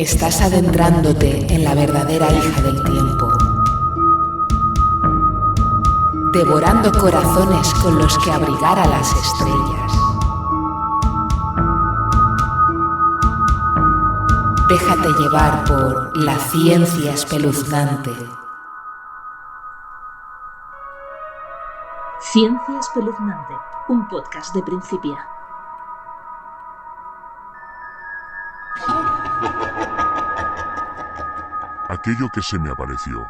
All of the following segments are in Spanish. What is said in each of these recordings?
Estás adentrándote en la verdadera hija del tiempo, devorando corazones con los que abrigar a las estrellas. Déjate llevar por la ciencia espeluznante. Ciencia espeluznante, un podcast de Principia. Aquello que se me apareció.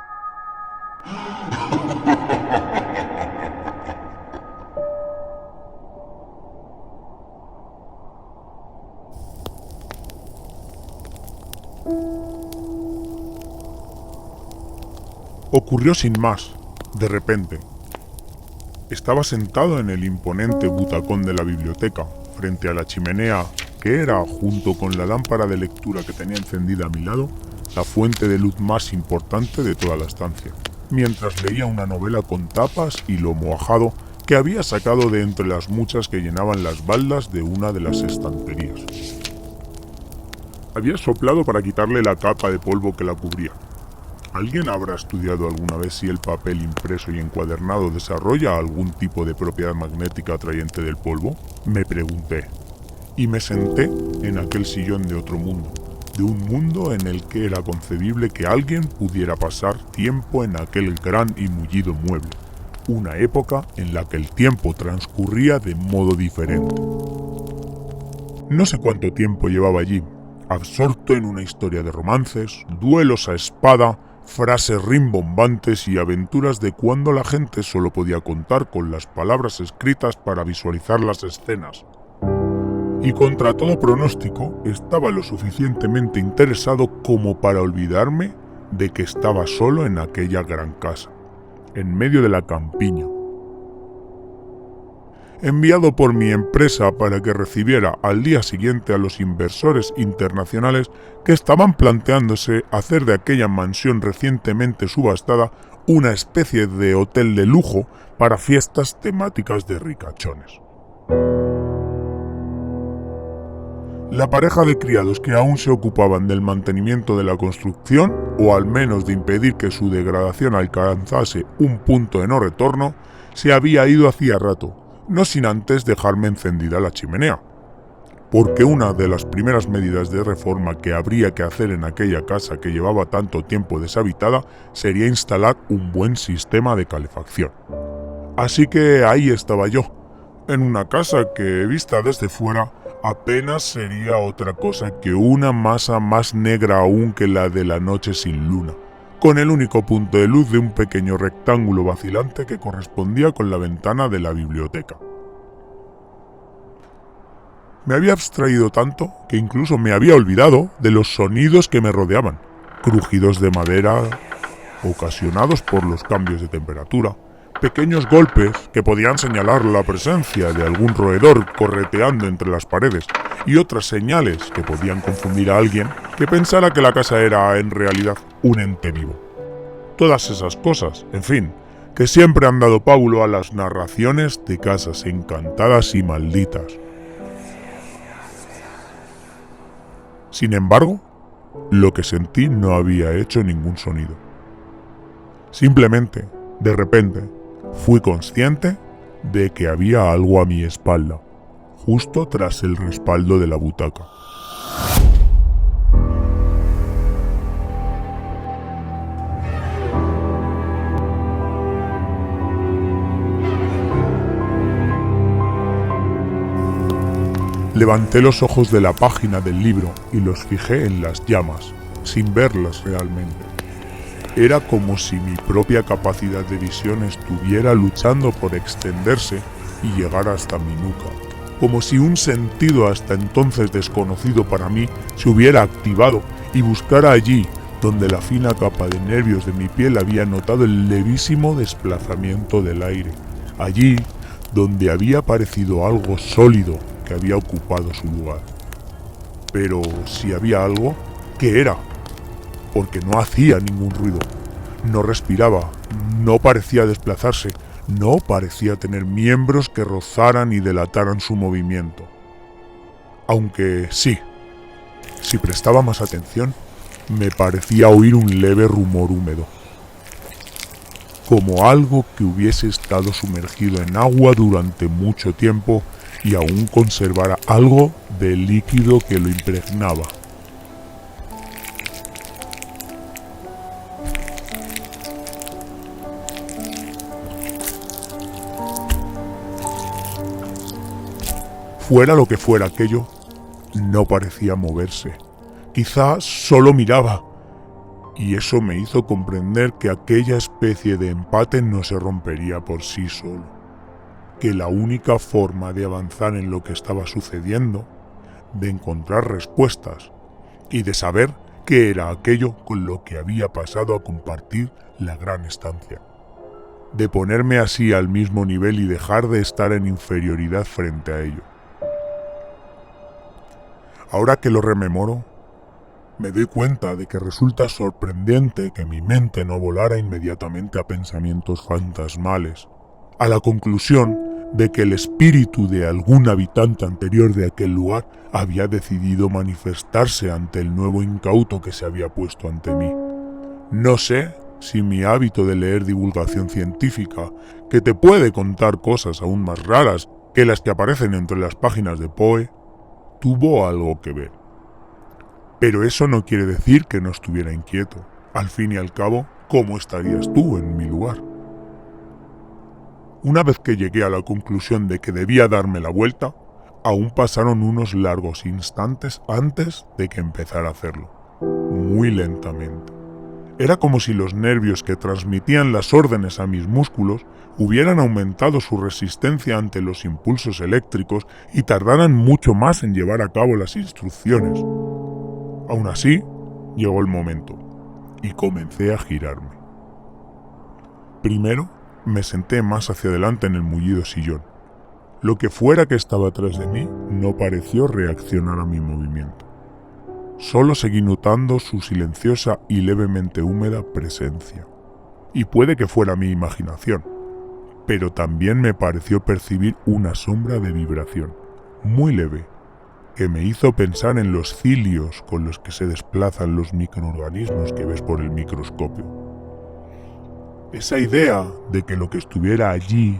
Ocurrió sin más, de repente. Estaba sentado en el imponente butacón de la biblioteca, frente a la chimenea, que era, junto con la lámpara de lectura que tenía encendida a mi lado, la fuente de luz más importante de toda la estancia, mientras leía una novela con tapas y lomo ajado que había sacado de entre las muchas que llenaban las baldas de una de las estanterías. Había soplado para quitarle la capa de polvo que la cubría. ¿Alguien habrá estudiado alguna vez si el papel impreso y encuadernado desarrolla algún tipo de propiedad magnética atrayente del polvo? Me pregunté, y me senté en aquel sillón de otro mundo, de un mundo en el que era concebible que alguien pudiera pasar tiempo en aquel gran y mullido mueble, una época en la que el tiempo transcurría de modo diferente. No sé cuánto tiempo llevaba allí, absorto en una historia de romances, duelos a espada, frases rimbombantes y aventuras de cuando la gente solo podía contar con las palabras escritas para visualizar las escenas. Y contra todo pronóstico, estaba lo suficientemente interesado como para olvidarme de que estaba solo en aquella gran casa, en medio de la campiña. Enviado por mi empresa para que recibiera al día siguiente a los inversores internacionales que estaban planteándose hacer de aquella mansión recientemente subastada una especie de hotel de lujo para fiestas temáticas de ricachones. La pareja de criados que aún se ocupaban del mantenimiento de la construcción, o al menos de impedir que su degradación alcanzase un punto de no retorno, se había ido hacía rato, no sin antes dejarme encendida la chimenea, porque una de las primeras medidas de reforma que habría que hacer en aquella casa que llevaba tanto tiempo deshabitada sería instalar un buen sistema de calefacción. Así que ahí estaba yo, en una casa que, vista desde fuera, apenas sería otra cosa que una masa más negra aún que la de la noche sin luna, con el único punto de luz de un pequeño rectángulo vacilante que correspondía con la ventana de la biblioteca. Me había abstraído tanto que incluso me había olvidado de los sonidos que me rodeaban, crujidos de madera ocasionados por los cambios de temperatura, pequeños golpes que podían señalar la presencia de algún roedor correteando entre las paredes y otras señales que podían confundir a alguien que pensara que la casa era en realidad un ente vivo. Todas esas cosas, en fin, que siempre han dado pábulo a las narraciones de casas encantadas y malditas. Sin embargo, lo que sentí no había hecho ningún sonido. Simplemente, de repente, fui consciente de que había algo a mi espalda, justo tras el respaldo de la butaca. Levanté los ojos de la página del libro y los fijé en las llamas, sin verlas realmente. Era como si mi propia capacidad de visión estuviera luchando por extenderse y llegar hasta mi nuca, como si un sentido hasta entonces desconocido para mí se hubiera activado y buscara allí donde la fina capa de nervios de mi piel había notado el levísimo desplazamiento del aire, allí donde había aparecido algo sólido que había ocupado su lugar. Pero si había algo, ¿qué era? Porque no hacía ningún ruido, no respiraba, no parecía desplazarse, no parecía tener miembros que rozaran y delataran su movimiento. Aunque sí, Si prestaba más atención, me parecía oír un leve rumor húmedo, como algo que hubiese estado sumergido en agua durante mucho tiempo y aún conservara algo del líquido que lo impregnaba. Fuera lo que fuera aquello, no parecía moverse. Quizá solo miraba. Y eso me hizo comprender que aquella especie de empate no se rompería por sí solo. Que la única forma de avanzar en lo que estaba sucediendo, de encontrar respuestas y de saber qué era aquello con lo que había pasado a compartir la gran estancia. De ponerme así al mismo nivel y dejar de estar en inferioridad frente a ello. Ahora que lo rememoro, me doy cuenta de que resulta sorprendente que mi mente no volara inmediatamente a pensamientos fantasmales, a la conclusión de que el espíritu de algún habitante anterior de aquel lugar había decidido manifestarse ante el nuevo incauto que se había puesto ante mí. No sé si mi hábito de leer divulgación científica, que te puede contar cosas aún más raras que las que aparecen entre las páginas de Poe, tuvo algo que ver. Pero eso no quiere decir que no estuviera inquieto. Al fin y al cabo, ¿cómo estarías tú en mi lugar? Una vez que llegué a la conclusión de que debía darme la vuelta, aún pasaron unos largos instantes antes de que empezara a hacerlo. Muy lentamente. Era como si los nervios que transmitían las órdenes a mis músculos hubieran aumentado su resistencia ante los impulsos eléctricos y tardaran mucho más en llevar a cabo las instrucciones. Aún así, llegó el momento y comencé a girarme. Primero, me senté más hacia adelante en el mullido sillón. Lo que fuera que estaba atrás de mí no pareció reaccionar a mi movimiento. Solo seguí notando su silenciosa y levemente húmeda presencia. Y puede que fuera mi imaginación, pero también me pareció percibir una sombra de vibración, muy leve, que me hizo pensar en los cilios con los que se desplazan los microorganismos que ves por el microscopio. Esa idea de que lo que estuviera allí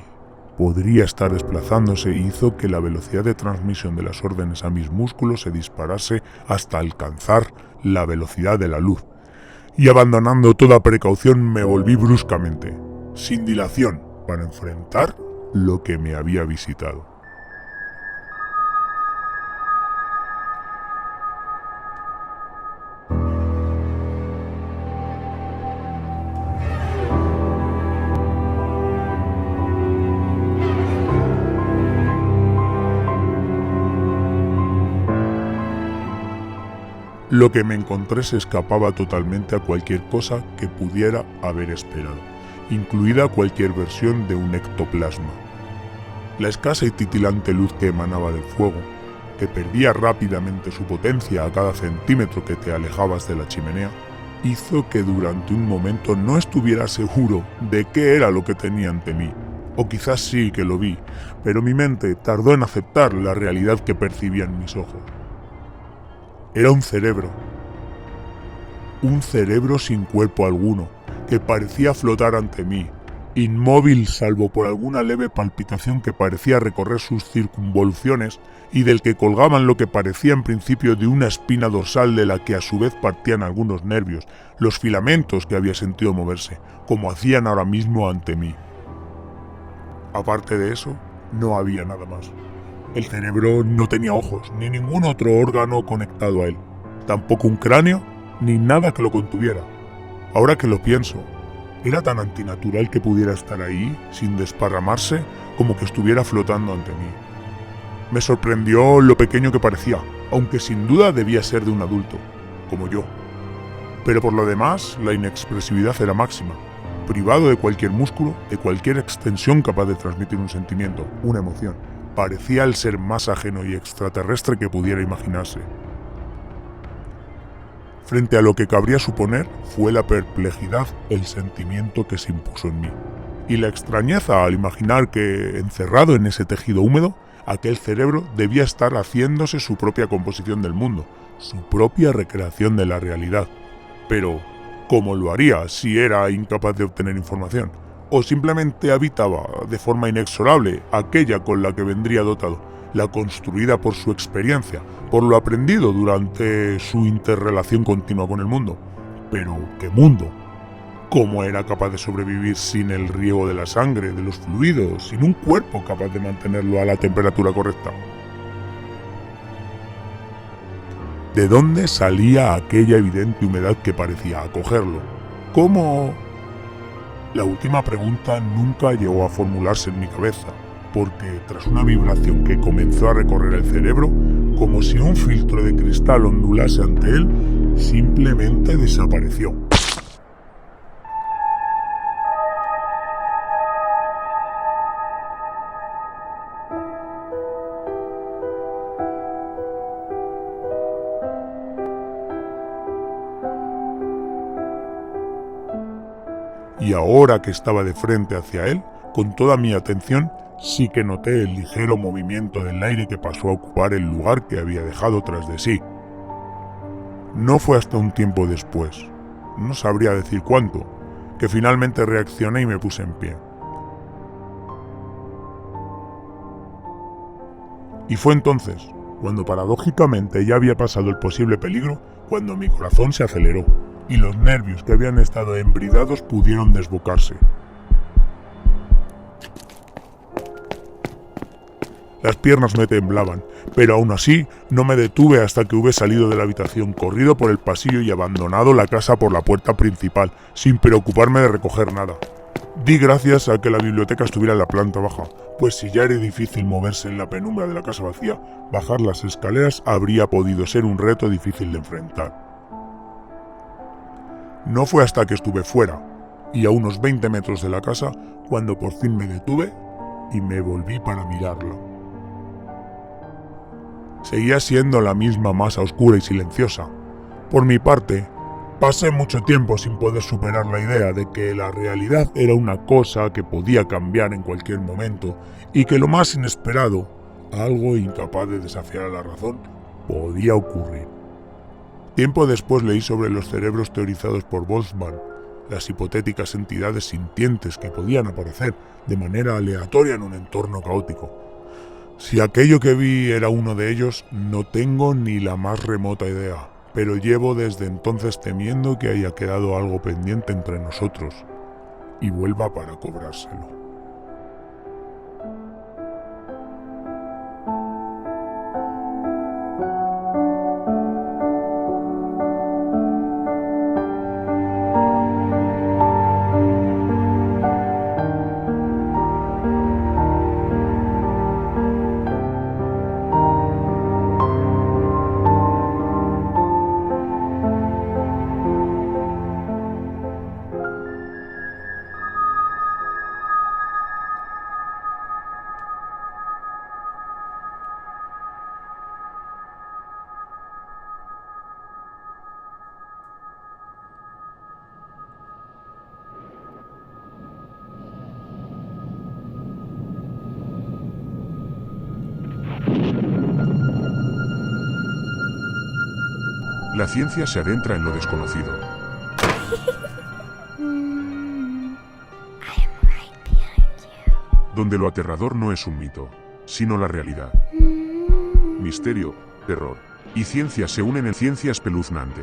podría estar desplazándose hizo que la velocidad de transmisión de las órdenes a mis músculos se disparase hasta alcanzar la velocidad de la luz, y abandonando toda precaución me volví bruscamente, sin dilación, para enfrentar lo que me había visitado. Lo que me encontré se escapaba totalmente a cualquier cosa que pudiera haber esperado, incluida cualquier versión de un ectoplasma. La escasa y titilante luz que emanaba del fuego, que perdía rápidamente su potencia a cada centímetro que te alejabas de la chimenea, hizo que durante un momento no estuviera seguro de qué era lo que tenía ante mí. O quizás sí que lo vi, pero mi mente tardó en aceptar la realidad que percibían mis ojos. Era un cerebro sin cuerpo alguno, que parecía flotar ante mí, inmóvil salvo por alguna leve palpitación que parecía recorrer sus circunvoluciones y del que colgaban lo que parecía en principio de una espina dorsal de la que a su vez partían algunos nervios, los filamentos que había sentido moverse, como hacían ahora mismo ante mí. Aparte de eso, no había nada más. El cerebro no tenía ojos, ni ningún otro órgano conectado a él, tampoco un cráneo, ni nada que lo contuviera. Ahora que lo pienso, era tan antinatural que pudiera estar ahí, sin desparramarse, como que estuviera flotando ante mí. Me sorprendió lo pequeño que parecía, aunque sin duda debía ser de un adulto, como yo. Pero por lo demás, la inexpresividad era máxima, privado de cualquier músculo, de cualquier extensión capaz de transmitir un sentimiento, una emoción. Parecía el ser más ajeno y extraterrestre que pudiera imaginarse. Frente a lo que cabría suponer, fue la perplejidad el sentimiento que se impuso en mí, y la extrañeza al imaginar que, encerrado en ese tejido húmedo, aquel cerebro debía estar haciéndose su propia composición del mundo, su propia recreación de la realidad. Pero, ¿cómo lo haría si era incapaz de obtener información? ¿O simplemente habitaba de forma inexorable aquella con la que vendría dotado, la construida por su experiencia, por lo aprendido durante su interrelación continua con el mundo? Pero, ¿qué mundo? ¿Cómo era capaz de sobrevivir sin el riego de la sangre, de los fluidos, sin un cuerpo capaz de mantenerlo a la temperatura correcta? ¿De dónde salía aquella evidente humedad que parecía acogerlo? ¿Cómo? La última pregunta nunca llegó a formularse en mi cabeza, porque tras una vibración que comenzó a recorrer el cerebro, como si un filtro de cristal ondulase ante él, simplemente desapareció. Y ahora que estaba de frente hacia él, con toda mi atención, sí que noté el ligero movimiento del aire que pasó a ocupar el lugar que había dejado tras de sí. No fue hasta un tiempo después, no sabría decir cuánto, que finalmente reaccioné y me puse en pie. Y fue entonces, cuando paradójicamente ya había pasado el posible peligro, cuando mi corazón se aceleró y los nervios que habían estado embridados pudieron desbocarse. Las piernas me temblaban, pero aún así no me detuve hasta que hube salido de la habitación, corrido por el pasillo y abandonado la casa por la puerta principal, sin preocuparme de recoger nada. Di gracias a que la biblioteca estuviera en la planta baja, pues si ya era difícil moverse en la penumbra de la casa vacía, bajar las escaleras habría podido ser un reto difícil de enfrentar. No fue hasta que estuve fuera, y a unos 20 metros de la casa, cuando por fin me detuve y me volví para mirarla. Seguía siendo la misma masa oscura y silenciosa. Por mi parte, pasé mucho tiempo sin poder superar la idea de que la realidad era una cosa que podía cambiar en cualquier momento y que lo más inesperado, algo incapaz de desafiar a la razón, podía ocurrir. Tiempo después leí sobre los cerebros teorizados por Boltzmann, las hipotéticas entidades sintientes que podían aparecer de manera aleatoria en un entorno caótico. Si aquello que vi era uno de ellos, no tengo ni la más remota idea, pero llevo desde entonces temiendo que haya quedado algo pendiente entre nosotros y vuelva para cobrárselo. La ciencia se adentra en lo desconocido. Donde lo aterrador no es un mito, sino la realidad. Misterio, terror y ciencia se unen en ciencia espeluznante.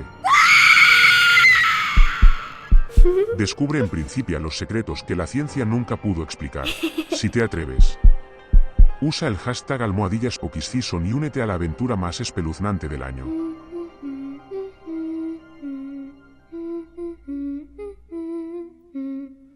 Descubre en Principia los secretos que la ciencia nunca pudo explicar. Si te atreves, usa el hashtag #PokisSeason y únete a la aventura más espeluznante del año.